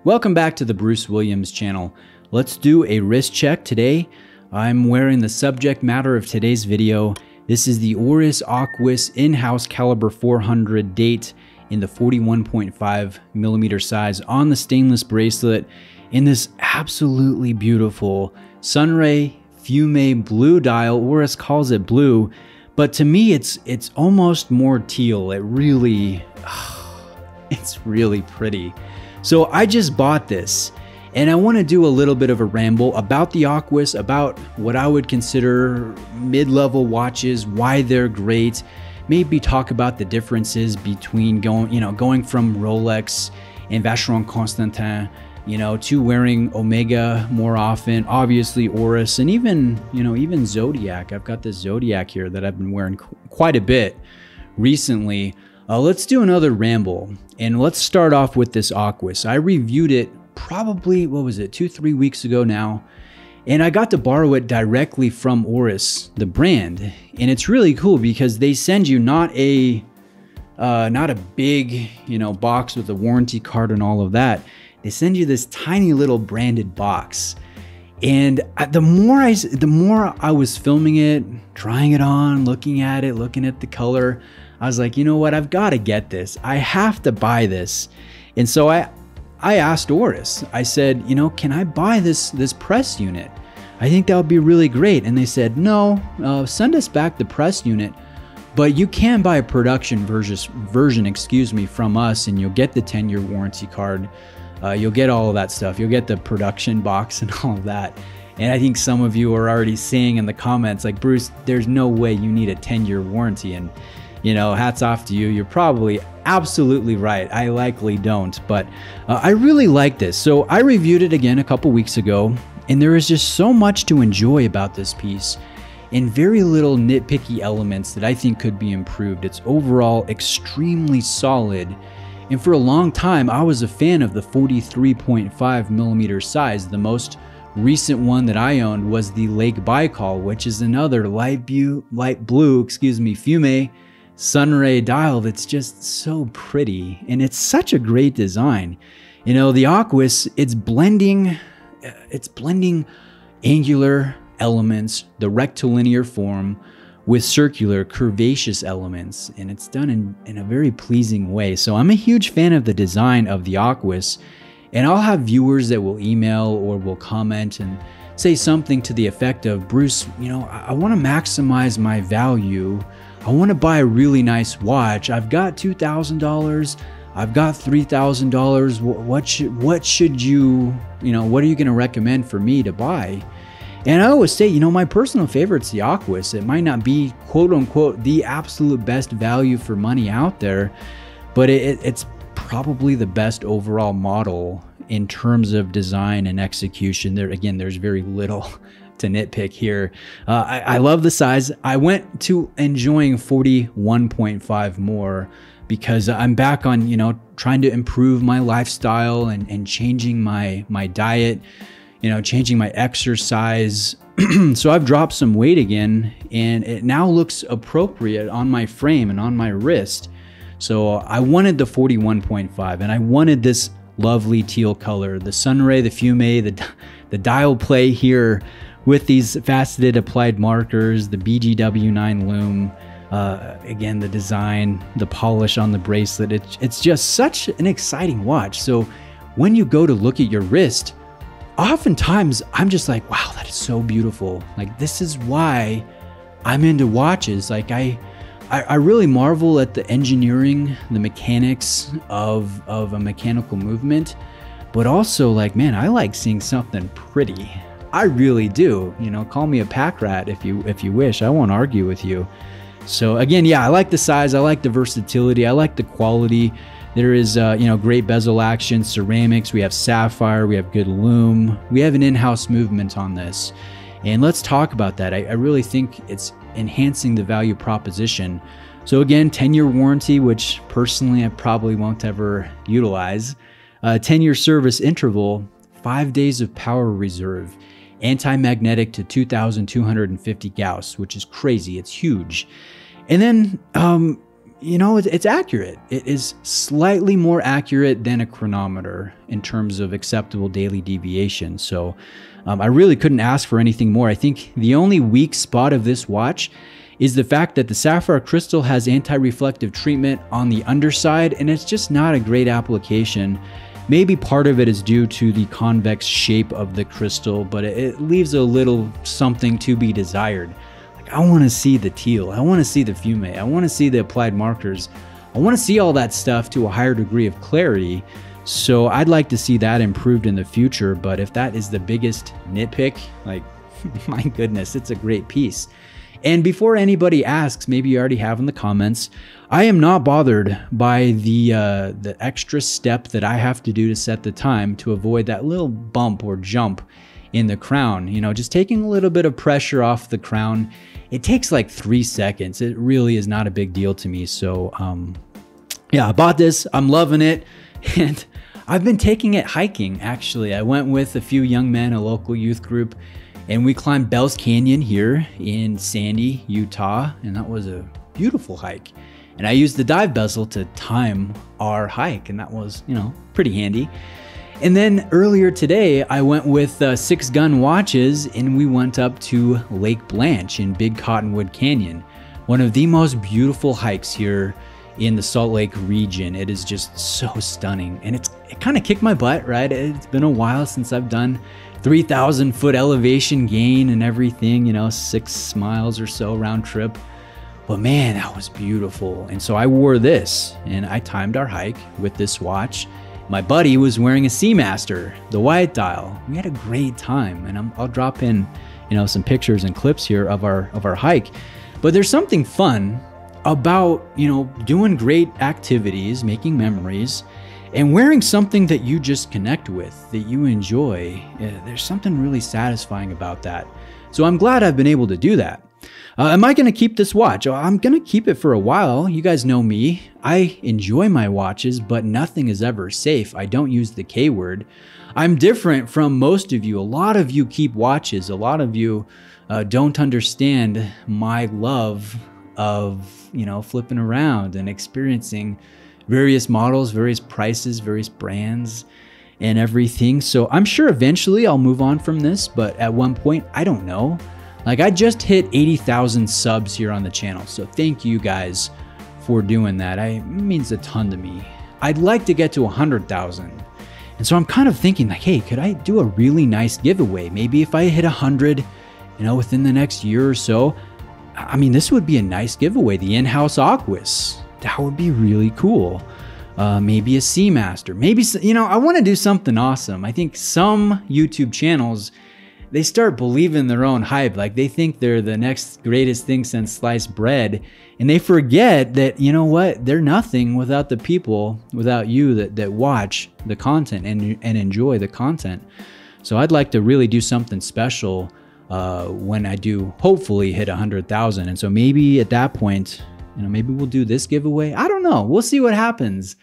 Welcome back to the Bruce Williams channel. Let's do a wrist check today. I'm wearing the subject matter of today's video. This is the Oris Aquis in-house caliber 400 date in the 41.5 millimeter size on the stainless bracelet in this absolutely beautiful Sunray Fume blue dial. Oris calls it blue, but to me it's almost more teal. It's really pretty. So I just bought this and I want to do a little bit of a ramble about the Aquis, about what I would consider mid-level watches, why they're great, maybe talk about the differences between going from Rolex and Vacheron Constantin, to wearing Omega more often, obviously Oris, and even Zodiac. I've got this Zodiac here that I've been wearing quite a bit recently. Let's do another ramble, and let's start off with this Aquis. I reviewed it probably, 2-3 weeks ago now, and I got to borrow it directly from Oris, the brand, and it's really cool because they send you not a big box with a warranty card and all of that. They send you this tiny little branded box, and the more I was filming it, trying it on, looking at it, looking at the color, I was like, you know what? I've got to get this. I have to buy this. And so I asked Oris. I said, can I buy this press unit? I think that would be really great. And they said, no, send us back the press unit, but you can buy a production version, from us, and you'll get the 10-year warranty card. You'll get all of that stuff. You'll get the production box and all of that. And I think some of you are already saying in the comments, like, Bruce, there's no way you need a 10-year warranty. And hats off to you. You're probably absolutely right. I likely don't, but I really like this. So I reviewed it again a couple weeks ago, and there is just so much to enjoy about this piece and very little nitpicky elements that I think could be improved. It's overall extremely solid. And for a long time, I was a fan of the 43.5 millimeter size. The most recent one that I owned was the Lake Baikal, which is another light blue, Fume Sunray dial that's just so pretty, and it's such a great design. The Aquis, it's blending angular elements, the rectilinear form, with circular curvaceous elements, and it's done in a very pleasing way. So I'm a huge fan of the design of the Aquis, and I'll have viewers that will email or will comment and say something to the effect of, Bruce, I want to maximize my value. I want to buy a really nice watch. I've got $2,000. I've got $3,000. What should you, what are you going to recommend for me to buy? And I always say, my personal favorite's the Aquis. It might not be, quote unquote, the absolute best value for money out there, but it's probably the best overall model in terms of design and execution. There's very little to nitpick here. I love the size. I went to enjoying 41.5 more because I'm back on, trying to improve my lifestyle and changing my diet, changing my exercise. So I've dropped some weight again, and it now looks appropriate on my frame and on my wrist. So I wanted the 41.5, and I wanted this lovely teal color, the Sunray, the Fume, the dial play here with these faceted applied markers, the BGW9 lume, again, the design, the polish on the bracelet. It's just such an exciting watch. So when you go to look at your wrist, oftentimes I'm just like, wow, that is so beautiful. Like, this is why I'm into watches. Like, I really marvel at the engineering, the mechanics of a mechanical movement, but also, like, man, I like seeing something pretty. I really do. Call me a pack rat if you wish. I won't argue with you. So again, yeah, I like the size. I like the versatility. I like the quality. There is, great bezel action, ceramics. We have sapphire. We have good lume. We have an in-house movement on this. And let's talk about that. I really think it's enhancing the value proposition. So again, 10-year warranty, which personally I probably won't ever utilize. 10-year service interval, 5 days of power reserve, anti-magnetic to 2,250 Gauss, which is crazy. It's huge. And then you know, it's accurate. It is slightly more accurate than a chronometer in terms of acceptable daily deviation. So I really couldn't ask for anything more. I think the only weak spot of this watch is the fact that the sapphire crystal has anti-reflective treatment on the underside, and it's just not a great application. Maybe part of it is due to the convex shape of the crystal, but it leaves a little something to be desired. Like, I want to see the teal, I want to see the fume, I want to see the applied markers, I want to see all that stuff to a higher degree of clarity. So I'd like to see that improved in the future, but if that is the biggest nitpick, like, my goodness, it's a great piece. And before anybody asks, maybe you already have in the comments, I am not bothered by the extra step that I have to do to set the time to avoid that little bump or jump in the crown. You know, just taking a little bit of pressure off the crown. It takes like 3 seconds. It really is not a big deal to me. So yeah, I bought this. I'm loving it. And I've been taking it hiking, actually. I went with a few young men, a local youth group, and we climbed Bell's Canyon here in Sandy, Utah, and that was a beautiful hike. And I used the dive bezel to time our hike, and that was, you know, pretty handy. And then earlier today, I went with 6 gun watches, and we went up to Lake Blanche in Big Cottonwood Canyon, one of the most beautiful hikes here in the Salt Lake region. It is just so stunning, and it kind of kicked my butt, right? It's been a while since I've done 3,000 foot elevation gain and everything, you know, 6 miles or so round trip. But man, that was beautiful. And so I wore this and I timed our hike with this watch. My buddy was wearing a Seamaster, the white dial. We had a great time, and I'll drop in, you know, some pictures and clips here of our hike. But there's something fun about, you know, doing great activities, making memories, and wearing something that you just connect with, that you enjoy. There's something really satisfying about that. So I'm glad I've been able to do that. Am I going to keep this watch? I'm going to keep it for a while. You guys know me. I enjoy my watches, but nothing is ever safe. I don't use the K word. I'm different from most of you. A lot of you keep watches. A lot of you don't understand my love of, you know, flipping around and experiencing various models, various prices, various brands, and everything. So I'm sure eventually I'll move on from this, but at one point, I don't know. Like, I just hit 80,000 subs here on the channel. So thank you guys for doing that. It means a ton to me. I'd like to get to 100,000. And so I'm kind of thinking like, hey, could I do a really nice giveaway? Maybe if I hit 100, you know, within the next year or so. I mean, this would be a nice giveaway. The in-house Aquis. That would be really cool. Maybe a Seamaster. Maybe, you know, I want to do something awesome. I think some YouTube channels, they start believing their own hype. Like, they think they're the next greatest thing since sliced bread. And they forget that, you know what, they're nothing without the people, without you that watch the content and enjoy the content. So I'd like to really do something special when I do hopefully hit 100,000. And so maybe at that point, you know, maybe we'll do this giveaway. I don't know. We'll see what happens.